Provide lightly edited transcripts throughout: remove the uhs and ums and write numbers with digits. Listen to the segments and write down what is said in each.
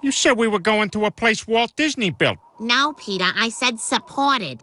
You said we were going to a place Walt Disney built. No, Peter, I said supported.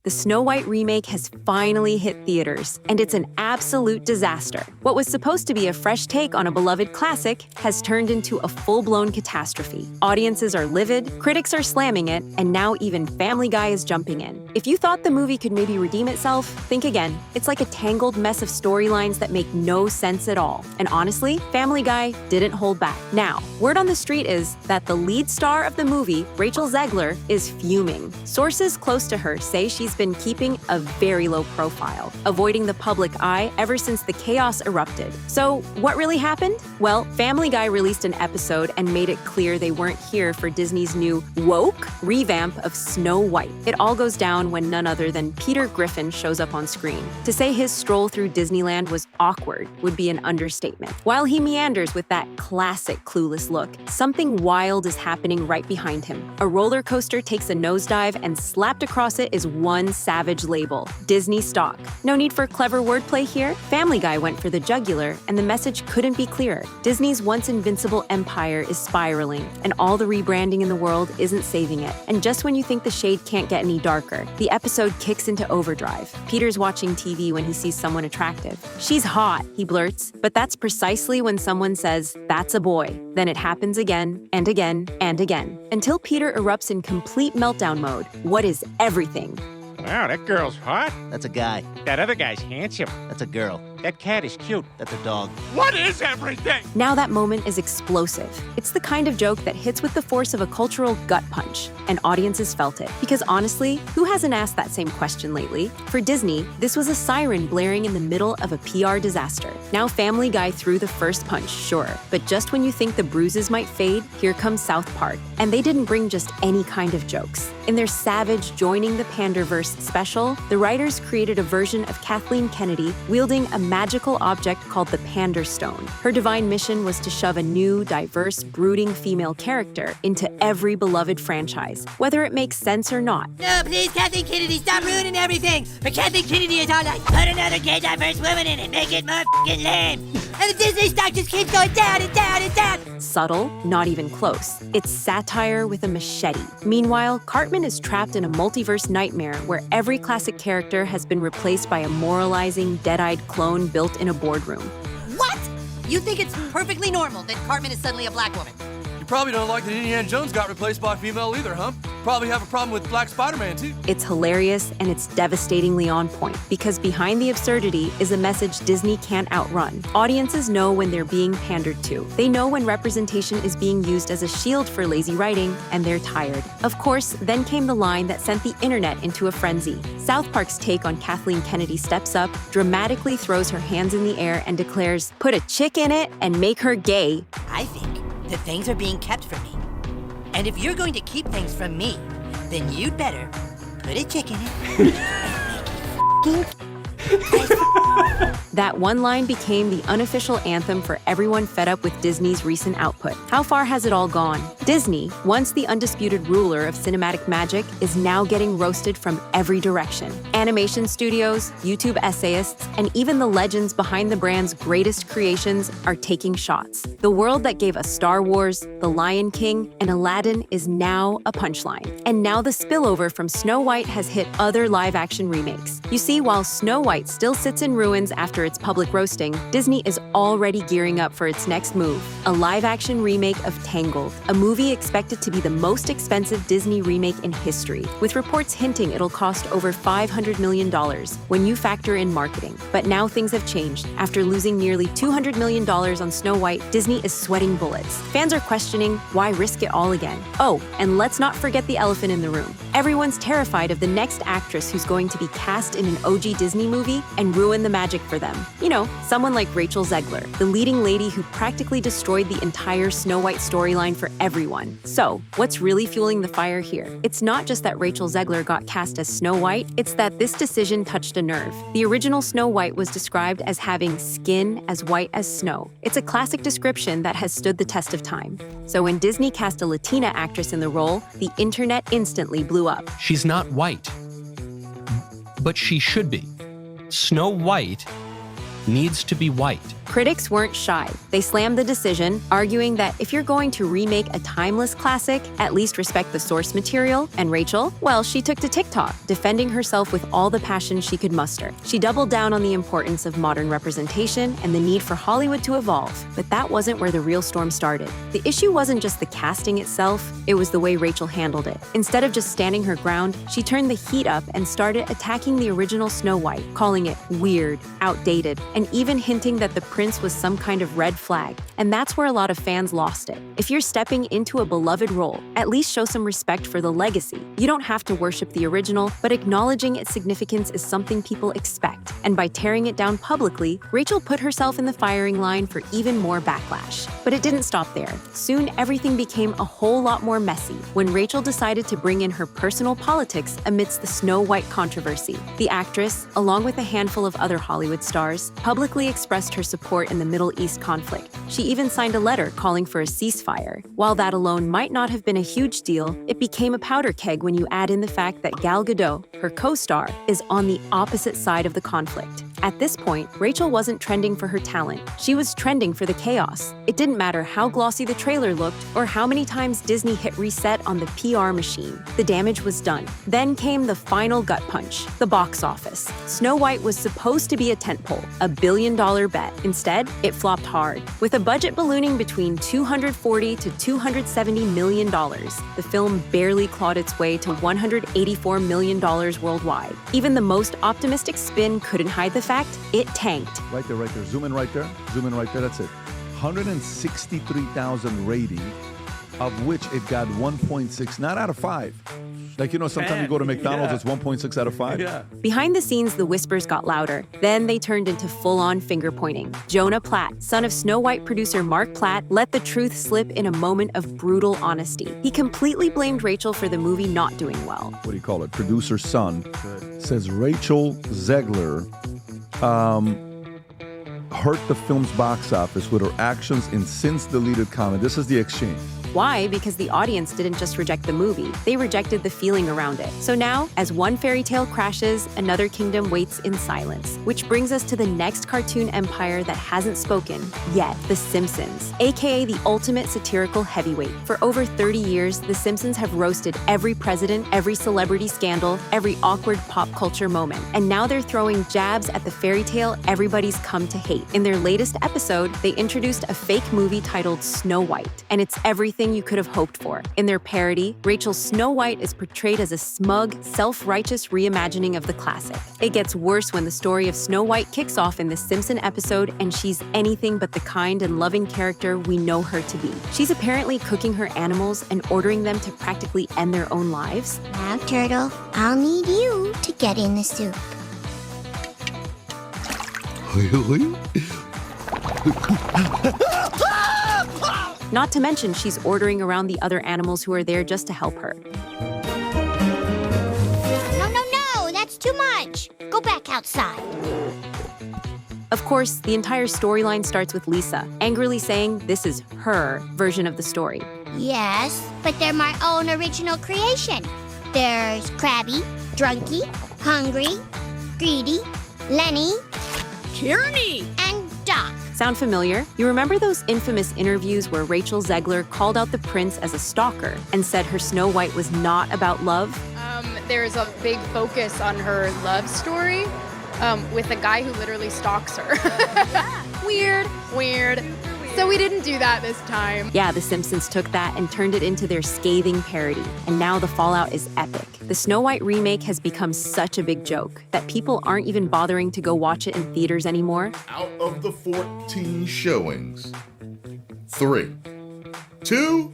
The Snow White remake has finally hit theaters, and it's an absolute disaster. What was supposed to be a fresh take on a beloved classic has turned into a full-blown catastrophe. Audiences are livid, critics are slamming it, and now even Family Guy is jumping in. If you thought the movie could maybe redeem itself, think again. It's like a tangled mess of storylines that make no sense at all. And honestly, Family Guy didn't hold back. Now, word on the street is that the lead star of the movie, Rachel Zegler, is fuming. Sources close to her say she's been keeping a very low profile, avoiding the public eye ever since the chaos erupted. So, what really happened? Well, Family Guy released an episode and made it clear they weren't here for Disney's new woke revamp of Snow White. It all goes down when none other than Peter Griffin shows up on screen. To say his stroll through Disneyland was awkward would be an understatement. While he meanders with that classic clueless look, something wild is happening right behind him. A roller coaster takes a nosedive, and slapped across it is one savage label: Disney stock. No need for clever wordplay here. Family Guy went for the jugular, and the message couldn't be clearer. Disney's once invincible empire is spiraling, and all the rebranding in the world isn't saving it. And just when you think the shade can't get any darker, the episode kicks into overdrive. Peter's watching TV when he sees someone attractive. "She's hot," he blurts, but that's precisely when someone says, "That's a boy." Then it happens again and again and again, until Peter erupts in complete meltdown mode. What is everything? Wow, that girl's hot. That's a guy. That other guy's handsome. That's a girl. That cat is cute. That's a dog. What is everything? Now that moment is explosive. It's the kind of joke that hits with the force of a cultural gut punch, and audiences felt it. Because honestly, who hasn't asked that same question lately? For Disney, this was a siren blaring in the middle of a PR disaster. Now Family Guy threw the first punch, sure, but just when you think the bruises might fade, here comes South Park. And they didn't bring just any kind of jokes. In their savage Joining the Panderverse special, the writers created a version of Kathleen Kennedy wielding a magical object called the Pander Stone. Her divine mission was to shove a new, diverse, brooding female character into every beloved franchise, whether it makes sense or not. No, please, Kathleen Kennedy, stop ruining everything. For Kathleen Kennedy is all like, put another gay, diverse woman in it, make it more f***ing lame. And the Disney stock just keeps going down and down and down. Subtle, not even close. It's satire with a machete. Meanwhile, Cartman is trapped in a multiverse nightmare where every classic character has been replaced by a moralizing, dead-eyed clone built in a boardroom. What? You think it's perfectly normal that Cartman is suddenly a black woman? You probably don't like that Indiana Jones got replaced by a female either, huh? Probably have a problem with Black Spider-Man, too. It's hilarious, and it's devastatingly on point, because behind the absurdity is a message Disney can't outrun. Audiences know when they're being pandered to. They know when representation is being used as a shield for lazy writing, and they're tired. Of course, then came the line that sent the internet into a frenzy. South Park's take on Kathleen Kennedy steps up, dramatically throws her hands in the air, and declares, "Put a chick in it and make her gay." I think that things are being kept from me. And if you're going to keep things from me, then you'd better put a chick in it and make it That one line became the unofficial anthem for everyone fed up with Disney's recent output. How far has it all gone? Disney, once the undisputed ruler of cinematic magic, is now getting roasted from every direction. Animation studios, YouTube essayists, and even the legends behind the brand's greatest creations are taking shots. The world that gave us Star Wars, The Lion King, and Aladdin is now a punchline. And now the spillover from Snow White has hit other live-action remakes. You see, while Snow White still sits in ruins after its public roasting, Disney is already gearing up for its next move, a live-action remake of Tangled, a movie expected to be the most expensive Disney remake in history, with reports hinting it'll cost over $500 million when you factor in marketing. But now things have changed. After losing nearly $200 million on Snow White, Disney is sweating bullets. Fans are questioning why risk it all again. Oh, and let's not forget the elephant in the room. Everyone's terrified of the next actress who's going to be cast in an OG Disney movie and ruin the magic for them. You know, someone like Rachel Zegler, the leading lady who practically destroyed the entire Snow White storyline for everyone. So, what's really fueling the fire here? It's not just that Rachel Zegler got cast as Snow White, it's that this decision touched a nerve. The original Snow White was described as having skin as white as snow. It's a classic description that has stood the test of time. So when Disney cast a Latina actress in the role, the internet instantly blew up. She's not white, but she should be. Snow White needs to be white. Critics weren't shy. They slammed the decision, arguing that if you're going to remake a timeless classic, at least respect the source material. And Rachel, well, she took to TikTok, defending herself with all the passion she could muster. She doubled down on the importance of modern representation and the need for Hollywood to evolve. But that wasn't where the real storm started. The issue wasn't just the casting itself, it was the way Rachel handled it. Instead of just standing her ground, she turned the heat up and started attacking the original Snow White, calling it weird, outdated, and even hinting that the prince was some kind of red flag. And that's where a lot of fans lost it. If you're stepping into a beloved role, at least show some respect for the legacy. You don't have to worship the original, but acknowledging its significance is something people expect. And by tearing it down publicly, Rachel put herself in the firing line for even more backlash. But it didn't stop there. Soon, everything became a whole lot more messy when Rachel decided to bring in her personal politics amidst the Snow White controversy. The actress, along with a handful of other Hollywood stars, publicly expressed her support in the Middle East conflict. She even signed a letter calling for a ceasefire. While that alone might not have been a huge deal, it became a powder keg when you add in the fact that Gal Gadot, her co-star, is on the opposite side of the conflict. At this point, Rachel wasn't trending for her talent. She was trending for the chaos. It didn't matter how glossy the trailer looked or how many times Disney hit reset on the PR machine. The damage was done. Then came the final gut punch, the box office. Snow White was supposed to be a tentpole, a billion-dollar bet. Instead, it flopped hard. With a budget ballooning between $240 to $270 million, the film barely clawed its way to $184 million worldwide. Even the most optimistic spin couldn't hide the fact it tanked. Right there, right there. Zoom in right there. Zoom in right there. That's it. 163,000 rating, of which it got 1.6, not out of 5. Like, you know, sometimes you go to McDonald's, it's 1.6 out of 5. Yeah. Behind the scenes, the whispers got louder. Then they turned into full-on finger-pointing. Jonah Platt, son of Snow White producer Mark Platt, let the truth slip in a moment of brutal honesty. He completely blamed Rachel for the movie not doing well. What do you call it? Producer's son says Rachel Zegler hurt the film's box office with her actions in since-deleted comment. This is the exchange. Why? Because the audience didn't just reject the movie, they rejected the feeling around it. So now, as one fairy tale crashes, another kingdom waits in silence. Which brings us to the next cartoon empire that hasn't spoken yet, The Simpsons, aka the ultimate satirical heavyweight. For over 30 years, The Simpsons have roasted every president, every celebrity scandal, every awkward pop culture moment. And now they're throwing jabs at the fairy tale everybody's come to hate. In their latest episode, they introduced a fake movie titled Snow White, and it's everything you could have hoped for. In their parody, Rachel's Snow White is portrayed as a smug, self-righteous reimagining of the classic. It gets worse when the story of Snow White kicks off in the Simpson episode and she's anything but the kind and loving character we know her to be. She's apparently cooking her animals and ordering them to practically end their own lives. Now, Turtle, I'll need you to get in the soup. Not to mention, she's ordering around the other animals who are there just to help her. No, that's too much. Go back outside. Of course, the entire storyline starts with Lisa, angrily saying this is her version of the story. Yes, but they're my own original creation. There's Krabby, Drunky, Hungry, Greedy, Lenny, Kearney! and Doc. Sound familiar? You remember those infamous interviews where Rachel Zegler called out the prince as a stalker and said her Snow White was not about love? There's a big focus on her love story with a guy who literally stalks her. Weird. So we didn't do that this time. Yeah, The Simpsons took that and turned it into their scathing parody. And now the fallout is epic. The Snow White remake has become such a big joke that people aren't even bothering to go watch it in theaters anymore. Out of the 14 showings, 3, 2,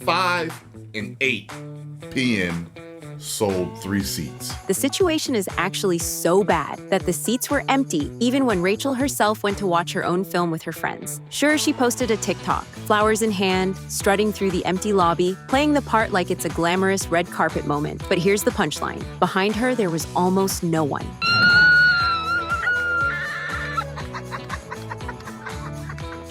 5, and 8 p.m. sold 3 seats. The situation is actually so bad that the seats were empty even when Rachel herself went to watch her own film with her friends. Sure, she posted a TikTok, flowers in hand, strutting through the empty lobby, playing the part like it's a glamorous red carpet moment. But here's the punchline. Behind her, there was almost no one.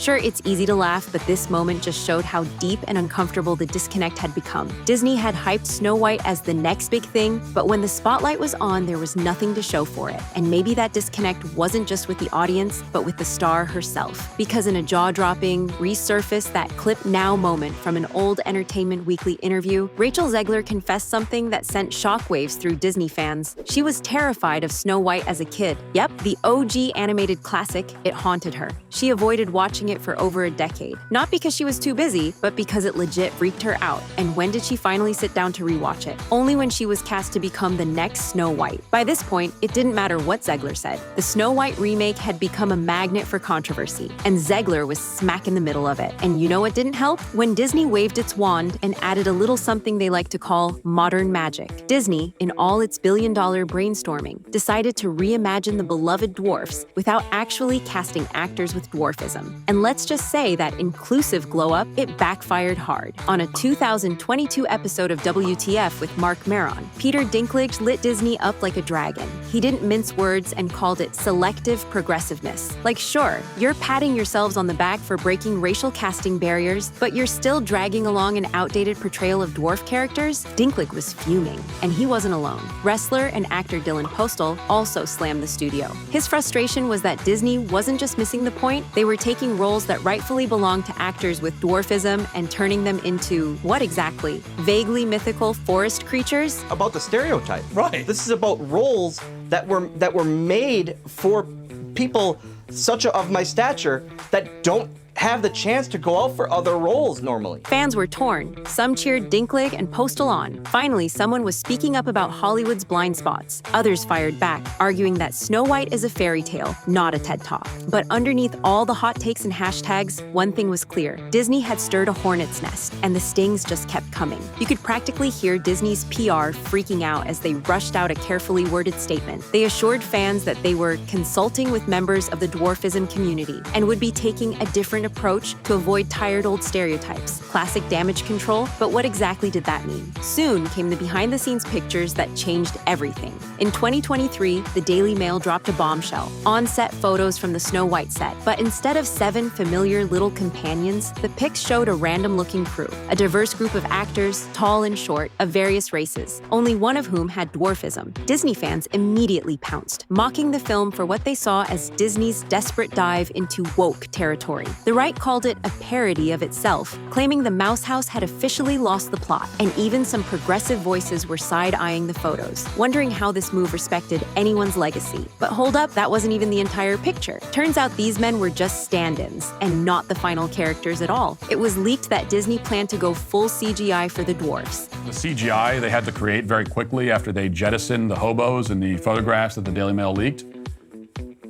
Sure, it's easy to laugh, but this moment just showed how deep and uncomfortable the disconnect had become. Disney had hyped Snow White as the next big thing, but when the spotlight was on, there was nothing to show for it. And maybe that disconnect wasn't just with the audience, but with the star herself. Because in a jaw-dropping, resurface that clip now moment from an old Entertainment Weekly interview, Rachel Zegler confessed something that sent shockwaves through Disney fans. She was terrified of Snow White as a kid. Yep, the OG animated classic, it haunted her. She avoided watching it for over a decade. Not because she was too busy, but because it legit freaked her out. And when did she finally sit down to rewatch it? Only when she was cast to become the next Snow White. By this point, it didn't matter what Zegler said. The Snow White remake had become a magnet for controversy, and Zegler was smack in the middle of it. And you know what didn't help? When Disney waved its wand and added a little something they like to call modern magic. Disney, in all its billion-dollar brainstorming, decided to reimagine the beloved dwarfs without actually casting actors with dwarfism. And let's just say that inclusive glow-up, it backfired hard. On a 2022 episode of WTF with Mark Maron, Peter Dinklage lit Disney up like a dragon. He didn't mince words and called it selective progressiveness. Like, sure, you're patting yourselves on the back for breaking racial casting barriers, but you're still dragging along an outdated portrayal of dwarf characters? Dinklage was fuming, and he wasn't alone. Wrestler and actor Dylan Postal also slammed the studio. His frustration was that Disney wasn't just missing the point, they were taking roles that rightfully belonged to actors with dwarfism and turning them into, what exactly? Vaguely mythical forest creatures? About the stereotype. Right. This is about roles that were made for people such of my stature that don't have the chance to go out for other roles normally. Fans were torn. Some cheered Dinklage and Postal on. Finally, someone was speaking up about Hollywood's blind spots. Others fired back, arguing that Snow White is a fairy tale, not a TED Talk. But underneath all the hot takes and hashtags, one thing was clear. Disney had stirred a hornet's nest, and the stings just kept coming. You could practically hear Disney's PR freaking out as they rushed out a carefully worded statement. They assured fans that they were consulting with members of the dwarfism community and would be taking a different approach to avoid tired old stereotypes, classic damage control, but what exactly did that mean? Soon came the behind-the-scenes pictures that changed everything. In 2023, the Daily Mail dropped a bombshell, on-set photos from the Snow White set, but instead of 7 familiar little companions, the pics showed a random-looking crew, a diverse group of actors, tall and short, of various races, only one of whom had dwarfism. Disney fans immediately pounced, mocking the film for what they saw as Disney's desperate dive into woke territory. The right called it a parody of itself, claiming the Mouse House had officially lost the plot, and even some progressive voices were side-eyeing the photos, wondering how this move respected anyone's legacy. But hold up, that wasn't even the entire picture. Turns out these men were just stand-ins, and not the final characters at all. It was leaked that Disney planned to go full CGI for the dwarfs. The CGI they had to create very quickly after they jettisoned the hobos in the photographs that the Daily Mail leaked.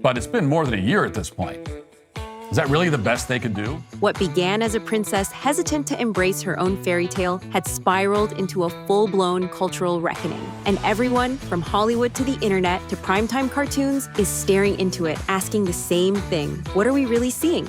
But it's been more than a year at this point. Is that really the best they could do? What began as a princess hesitant to embrace her own fairy tale had spiraled into a full-blown cultural reckoning. And everyone, from Hollywood to the internet to primetime cartoons, is staring into it, asking the same thing. What are we really seeing?